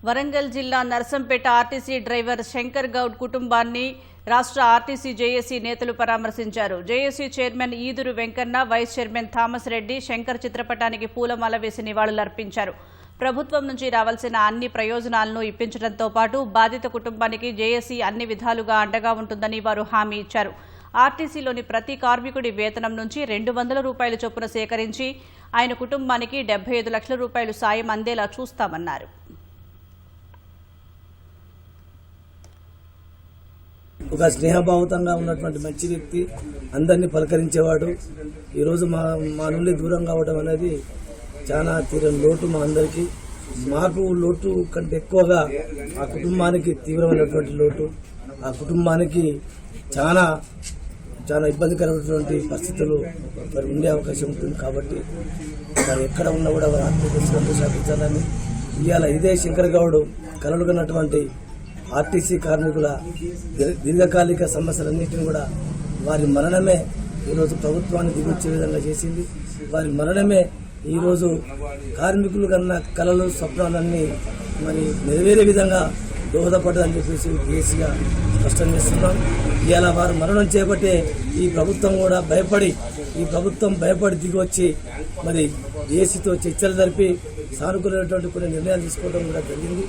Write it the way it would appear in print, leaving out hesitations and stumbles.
వరంగల్ జిల్లా Narsampet RTC driver Shankar Goud కుటుంబాన్ని రాష్ట్ర ఆర్టీసీ జేఏసీ నేతలు పరామర్శించారు. JAC chairman Eduru Venkanna, vice chairman Thomas Reddy Shankar చిత్రపటానికి పూలమాల వేసి నివాళులర్పించారు. ప్రభుత్వం నుంచి రావాల్సిన అన్ని ప్రయోజనాలను ఇప్పించడంతో పాటు బాధిత కుటుంబానికి జేఏసీ అన్ని విధాలుగా అండగా ఉంటుందని వారు హామీ ఇచ్చారు. ఆర్టీసీలోని ప్రతి కార్మికుడి వేతనం నుంచి 200 రూపాయల చొప్పున సేకరించి ఆయన కుటుంబానికి 75 లక్షల రూపాయలు సాయం అందేలా చూస్తామన్నారు. ఒక స్నేహభావితంగా ఉన్నటువంటి మంచి వ్యక్తి, అందరినీ పలకరించేవాడు. ఈరోజు మా నుండి దూరం కావడం అనేది చాలా తీరని లోటు మా అందరికీ. మాకు లోటు కంటే ఎక్కువగా ఆ కుటుంబానికి తీవ్రమైనటువంటి లోటు. ఆ కుటుంబానికి చాలా చాలా ఇబ్బందికరమైనటువంటి పరిస్థితులు మరి ఉండే అవకాశం ఉంటుంది. కాబట్టి మరి ఎక్కడ ఉన్నా కూడా వారు ఆత్మహత్య సాధించాలని ఇవాళ ఇదే శంకర్ గౌడ్ కలలు కన్నటువంటి ఆర్టీసీ కార్మికుల దీర్ఘకాలిక సమస్యలన్నింటినీ కూడా వారి మరణమే ఈరోజు ప్రభుత్వాన్ని దిగొచ్చే విధంగా చేసింది. వారి మరణమే ఈరోజు కార్మికులు కన్నా కలలు స్వప్నాలన్నీ మరి నెరవేరే విధంగా దోహదపడదని చెప్పేసి కేసీగా స్పష్టం చేస్తున్నాం. ఇవాళ వారు మరణం చేపట్టే ఈ ప్రభుత్వం కూడా భయపడి దిగొచ్చి మరి ఏసీతో చర్చలు జరిపి సానుకూలమైనటువంటి కొన్ని నిర్ణయాలు తీసుకోవడం కూడా జరిగింది.